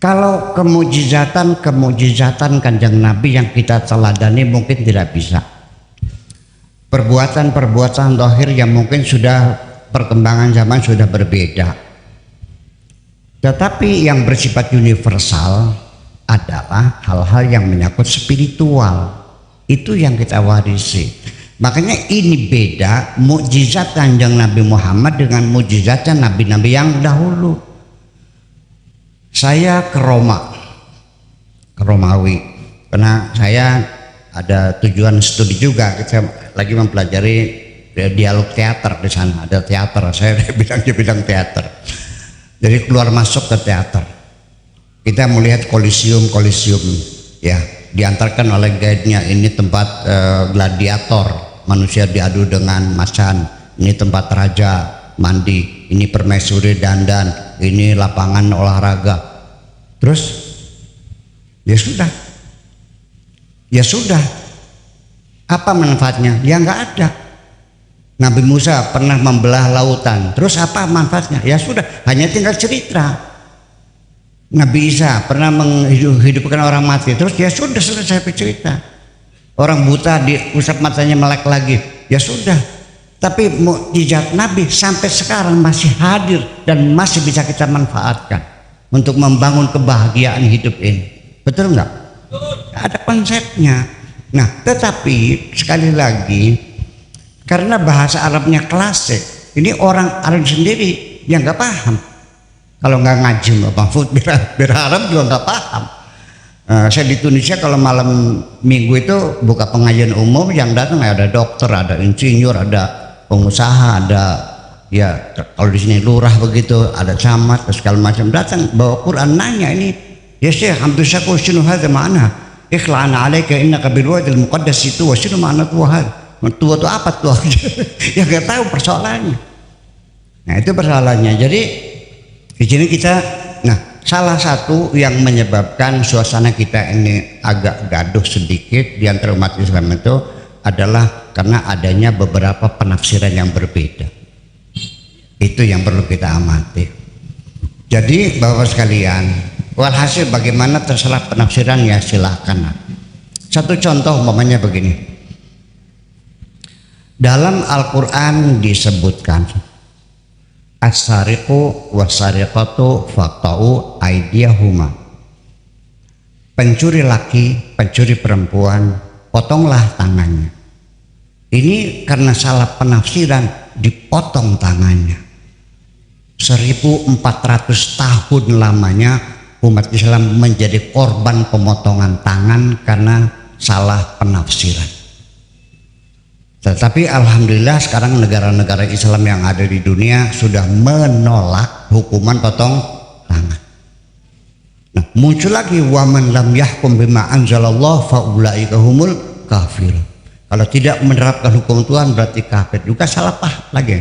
Kalau kemujizatan Kanjeng Nabi yang kita teladani mungkin tidak bisa. Perbuatan-perbuatan zahir yang mungkin sudah perkembangan zaman sudah berbeda. Tetapi yang bersifat universal adalah hal-hal yang menyangkut spiritual. Itu yang kita warisi. Makanya ini beda mukjizat Kanjeng Nabi Muhammad dengan mukjizatnya nabi-nabi yang dahulu. Saya ke Romawi, karena saya ada tujuan studi juga. Saya lagi mempelajari dialog teater di sana. Ada teater, saya bidang teater. Jadi keluar masuk ke teater. Kita melihat kolisium, ya, diantarkan oleh guide-nya. Ini tempat gladiator, manusia diadu dengan macan. Ini tempat raja mandi, ini permaisuri dandan, ini lapangan olahraga. Terus ya sudah apa manfaatnya? Ya nggak ada. Nabi Musa pernah membelah lautan, terus apa manfaatnya? Ya sudah, hanya tinggal cerita. Nabi Isa pernah menghidupkan orang mati, terus ya sudah, selesai bercerita. Orang buta diusap matanya melek lagi, ya sudah. Tapi mukjizat Nabi sampai sekarang masih hadir dan masih bisa kita manfaatkan untuk membangun kebahagiaan hidup ini. Betul nggak? Ada konsepnya. Nah, tetapi sekali lagi karena bahasa Arabnya klasik, ini orang Arab sendiri yang nggak paham. Kalau nggak ngaji Mbak Mahfud, biar Arab juga nggak paham. Saya di Tunisia kalau malam minggu itu buka pengajian umum, yang datang ada dokter, ada insinyur, ada pengusaha, ada ya kalau di sini lurah begitu, ada camat, segala macam datang bawa Quran, nanya ini ya Syekh hampir syaku sinu hadza ma'ana ikhla'ana alaika innaka bil wadil muqaddas itu wa sinu ma'ana tuhan. Tua itu apa tuh? Ya nggak tahu persoalannya. Nah itu persoalannya. Jadi di sini kita, nah salah satu yang menyebabkan suasana kita ini agak gaduh sedikit di antara umat Islam itu adalah karena adanya beberapa penafsiran yang berbeda. Itu yang perlu kita amati. Jadi Bapak sekalian, walhasil bagaimana tersalah penafsiran ya silahkan. Satu contoh umpamanya begini. Dalam Al-Quran disebutkan as-sariqu was-sariqatu faqta'u aydiyahuma. Pencuri laki, pencuri perempuan, potonglah tangannya. Ini karena salah penafsiran dipotong tangannya. 1400 tahun lamanya umat Islam menjadi korban pemotongan tangan karena salah penafsiran. Tetapi alhamdulillah sekarang negara-negara Islam yang ada di dunia sudah menolak hukuman potong tangan. Nah, muncul lagi waman lam yahkum bima anzalallah faulaika humul kafirun. Kalau tidak menerapkan hukum Tuhan berarti kafir. Juga salah paham lagi.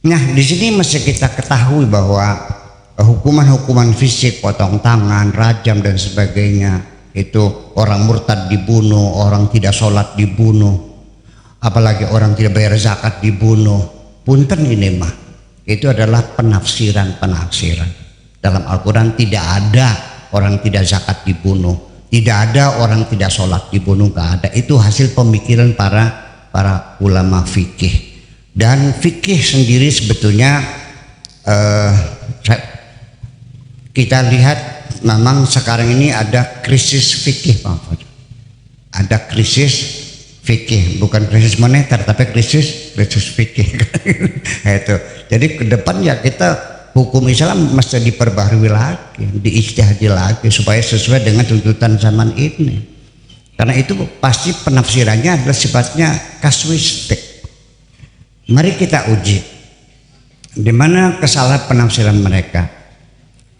Nah, di sini mesti kita ketahui bahwa hukuman-hukuman fisik, potong tangan, rajam dan sebagainya, itu orang murtad dibunuh, orang tidak sholat dibunuh, apalagi orang tidak bayar zakat dibunuh. Punten ini mah, itu adalah penafsiran. Dalam Al-Quran tidak ada orang tidak zakat dibunuh, tidak ada orang tidak sholat dibunuh, gak ada. Itu hasil pemikiran para ulama fikih. Dan fikih sendiri sebetulnya kita lihat memang sekarang ini ada krisis fikih, Pak. Ada krisis fikih, bukan krisis moneter tapi krisis fikih. Itu. Jadi ke depan ya kita hukum Islam mesti diperbaharui lagi, diijtihadi lagi supaya sesuai dengan tuntutan zaman ini. Karena itu pasti penafsirannya adalah sifatnya kasuistik. Mari kita uji di mana kesalahan penafsiran mereka.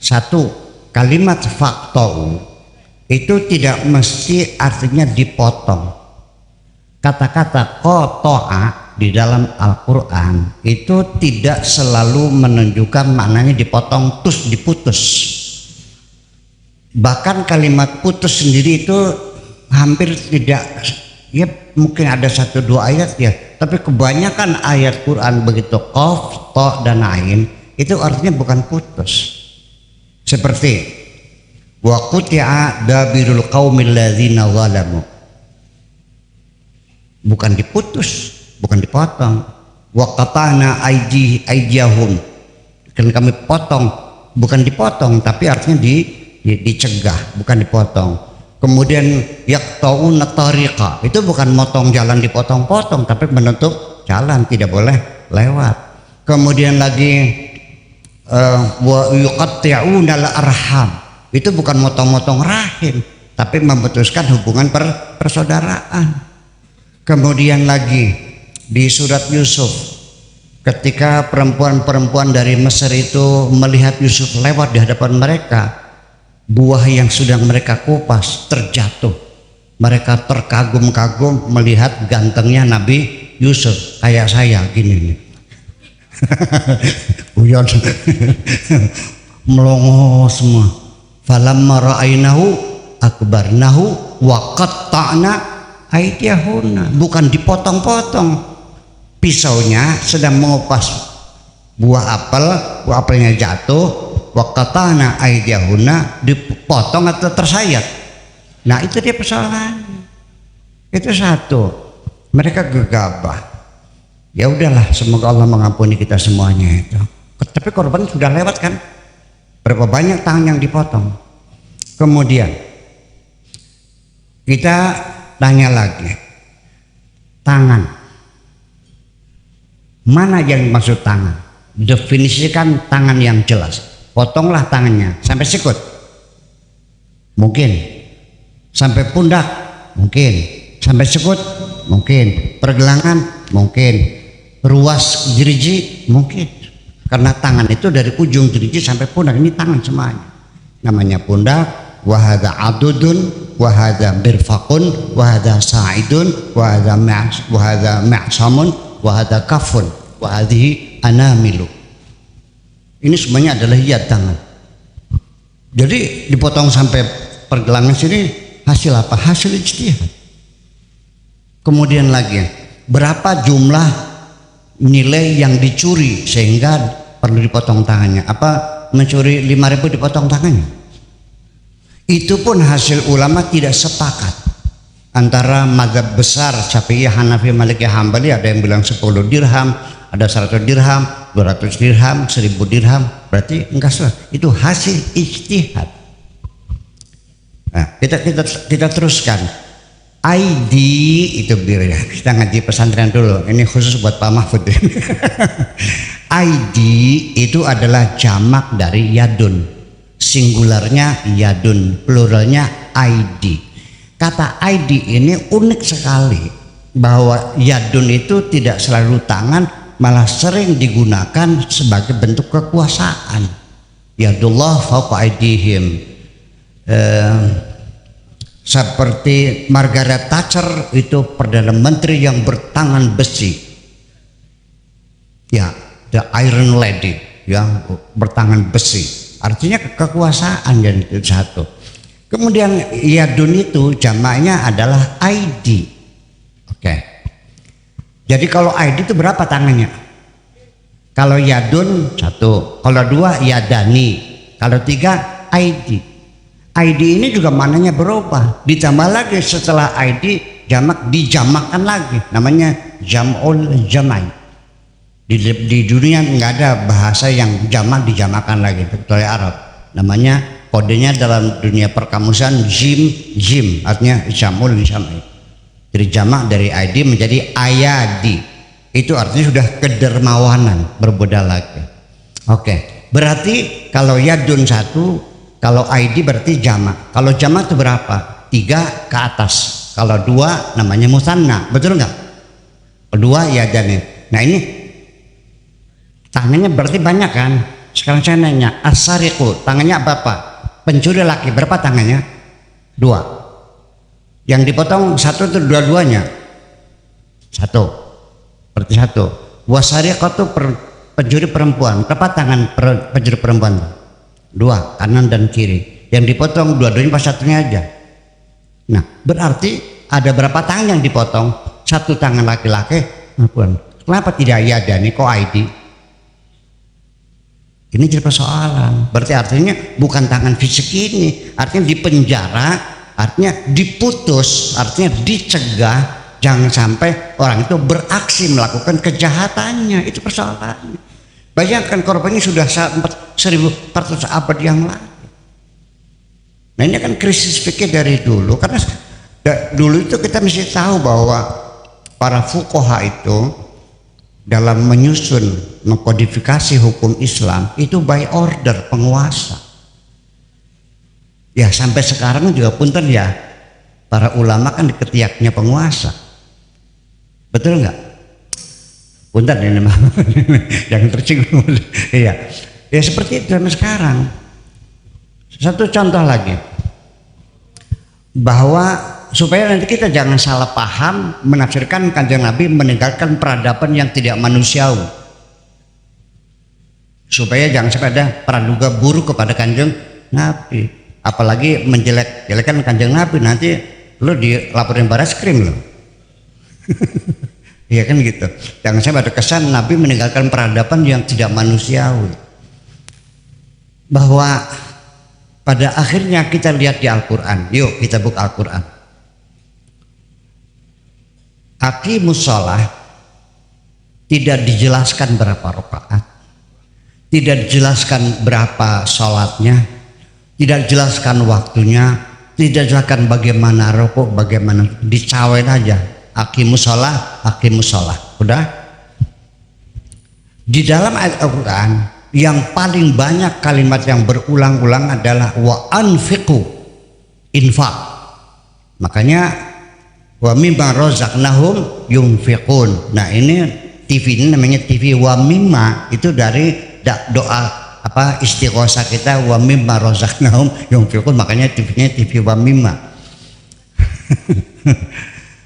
Satu, kalimat faqta'u itu tidak mesti artinya dipotong. Kata-kata qata'a di dalam Al-Quran itu tidak selalu menunjukkan maknanya dipotong, tus diputus. Bahkan kalimat putus sendiri itu hampir tidak, ya mungkin ada 1-2 ayat ya, tapi kebanyakan ayat Quran begitu qaf, ta dan ain itu artinya bukan putus. Seperti Wa quti'a dabirul qaumil ladzina zalamu. Bukan diputus, bukan dipotong. Wa qata'na aydiyahum. Kan kami potong, bukan dipotong tapi artinya dicegah, bukan dipotong. Kemudian yaqta'una tariqa, itu bukan motong jalan dipotong-potong tapi menutup jalan, tidak boleh lewat. Kemudian lagi wa yuqatti'una al-arham, itu bukan motong-motong rahim tapi memutuskan hubungan persaudaraan. Kemudian lagi di surat Yusuf, ketika perempuan-perempuan dari Mesir itu melihat Yusuf lewat di hadapan mereka, buah yang sedang mereka kupas terjatuh. Mereka terkagum-kagum melihat gantengnya Nabi Yusuf, kayak saya gini nih. Buyon melongo semua. Falamma ra'ainahu akbarnahu wa qatta'na aydiyahunna, bukan dipotong-potong. Pisaunya sedang mengupas buah apelnya jatuh, wa qatta'na aydiyahunna, dipotong atau tersayat. Nah itu dia persoalannya. Itu satu, mereka gegabah. Ya udahlah, semoga Allah mengampuni kita semuanya itu. Tapi korban sudah lewat kan? Berapa banyak tangan yang dipotong? Kemudian kita tanya lagi, tangan. Mana yang dimaksud tangan? Definisikan tangan yang jelas. Potonglah tangannya sampai sikut. Mungkin. Sampai pundak. Mungkin. Sampai sikut. Mungkin. Pergelangan. Mungkin. Ruas jeriji. Mungkin. Karena tangan itu dari ujung jeriji sampai pundak. Ini tangan semuanya. Namanya pundak. Wahada adudun, wahada birfakun, wahada sa'idun, wahada ma'samun, wahada kafun, wahadihi anamilu. Ini semuanya adalah hiat tangan. Jadi dipotong sampai pergelangan sini, hasil apa? Hasil ijtihad. Kemudian lagi, berapa jumlah nilai yang dicuri sehingga perlu dipotong tangannya? Apa mencuri 5.000 dipotong tangannya? Itu pun hasil ulama tidak sepakat antara mazhab besar Syafi'iyah, Hanafi, Maliki, Hambali. Ada yang bilang 10 dirham, ada 100 dirham, 200 dirham, 1000 dirham. Berarti enggak salah. Itu hasil ijtihad. Nah, kita teruskan. ID itu biar ya. Kita ngaji pesantren dulu. Ini khusus buat Pak Mahfud. ID itu adalah jamak dari yadun. Singularnya yadun, pluralnya ID. Kata ID ini unik sekali, bahwa yadun itu tidak selalu tangan, malah sering digunakan sebagai bentuk kekuasaan. Yadullah fawqa aydihim. Seperti Margaret Thatcher itu Perdana Menteri yang bertangan besi. Ya, the Iron Lady yang bertangan besi. Artinya kekuasaan, dan itu satu. Kemudian yadun itu jamaknya adalah ID. Oke. Jadi kalau ID itu berapa tangannya? Kalau yadun 1, kalau 2 yadani, kalau 3 ID. ID ini juga maknanya berubah. Ditambah lagi setelah ID jamak dijamakkan lagi, namanya jam'ul jamai. Di dunia nggak ada bahasa yang jamak dijamakan lagi kecuali Arab. Namanya kodenya dalam dunia perkamusan jim, artinya jamul jamai. Jadi jamak dari ID menjadi ayadi. Itu artinya sudah kedermawanan, berbeda lagi. Oke, berarti kalau yadun 1, kalau ID berarti jamak. Kalau jamak itu berapa? 3 ke atas. Kalau 2 namanya musanna, betul nggak? Kedua yadani. Nah ini tangannya berarti banyak kan? Sekarang saya nanya, as-sariqu tangannya apa? Pencuri laki berapa tangannya? 2. Yang dipotong 1 itu dua-duanya. 1. Berarti 1. Wasariqatu pencuri perempuan. Berapa tangan pencuri perempuan? 2, kanan dan kiri. Yang dipotong dua-duanya pas satunya aja. Nah, berarti ada berapa tangan yang dipotong? 1 tangan laki-laki. Kenapa tidak yadani kok ID? Ini jadi persoalan. Berarti artinya bukan tangan fisik ini, artinya dipenjara, artinya diputus, artinya dicegah, jangan sampai orang itu beraksi melakukan kejahatannya. Itu persoalannya. Bayangkan korbannya sudah 1400 abad yang lalu. Nah ini kan krisis fikih dari dulu, karena dulu itu kita mesti tahu bahwa para fuqaha itu dalam menyusun mengkodifikasi hukum Islam itu by order penguasa. Ya sampai sekarang juga punten ya, para ulama kan di ketiaknya penguasa. Betul nggak? Punten ini mah yang tersinggung. Iya. Ya seperti itu sampai sekarang. Satu contoh lagi, bahwa supaya nanti kita jangan salah paham menafsirkan Kanjeng Nabi meninggalkan peradaban yang tidak manusiawi, supaya jangan sampai ada praduga buruk kepada Kanjeng Nabi, apalagi menjelek-jelekan Kanjeng Nabi, nanti lo dilaporin Barreskrim lo. Iya kan gitu, jangan sampai ada kesan Nabi meninggalkan peradaban yang tidak manusiawi. Bahwa pada akhirnya kita lihat di Al-Quran, yuk kita buka Al-Quran. Aqimus shalah tidak dijelaskan berapa rakaat, tidak dijelaskan berapa sholatnya, tidak dijelaskan waktunya, tidak dijelaskan bagaimana rukuk, bagaimana, dicawain aja aqimus shalah, aqimus shalah. Udah. Di dalam ayat Al-Quran yang paling banyak kalimat yang berulang-ulang adalah wa anfiqu, infak. Makanya wa mimma razaqnahum yunfiqun. Nah ini TV ini namanya TV wa mimma, itu dari doa apa istighosah kita, wa mimma razaqnahum yunfiqun, makanya TV-nya TV wa mimma.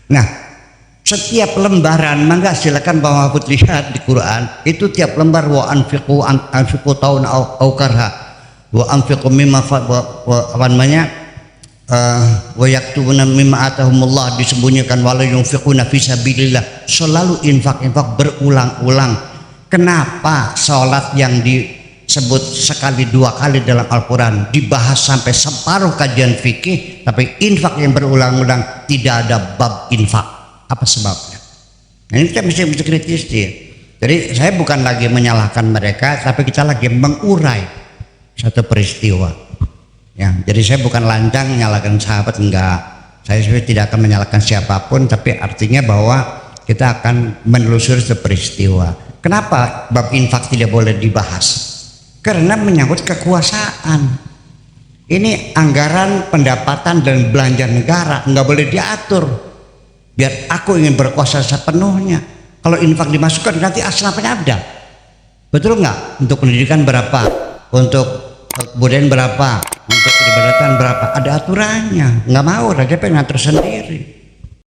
Nah setiap lembaran, mangga silakan Pak Mahfud lihat di Quran, itu tiap lembar wa anfiqu tahun au karha, wa anfiqu mimma apa namanya, wa yaktubuna mimma atahumullah, disembunyikan wala yunfiquna fisabilillah, selalu infak berulang-ulang. Kenapa sholat yang disebut sekali dua kali dalam Al-Quran dibahas sampai separuh kajian fikih, tapi infak yang berulang-ulang tidak ada bab infak? Apa sebabnya? Nah, ini kita mesti kritis dia. Jadi saya bukan lagi menyalahkan mereka, tapi kita lagi mengurai satu peristiwa. Ya, jadi saya bukan lancang menyalahkan sahabat, enggak. Saya tidak akan menyalahkan siapapun, tapi artinya bahwa kita akan menelusuri peristiwa. Kenapa bab infak tidak boleh dibahas? Karena menyangkut kekuasaan. Ini anggaran pendapatan dan belanja negara, nggak boleh diatur. Biar aku ingin berkuasa sepenuhnya. Kalau infak dimasukkan nanti asnafnya ada. Betul nggak? Untuk pendidikan berapa? Untuk kebudayaan berapa? Untuk peribadatan berapa? Ada aturannya. Nggak mau, Raja pengen ngatur sendiri.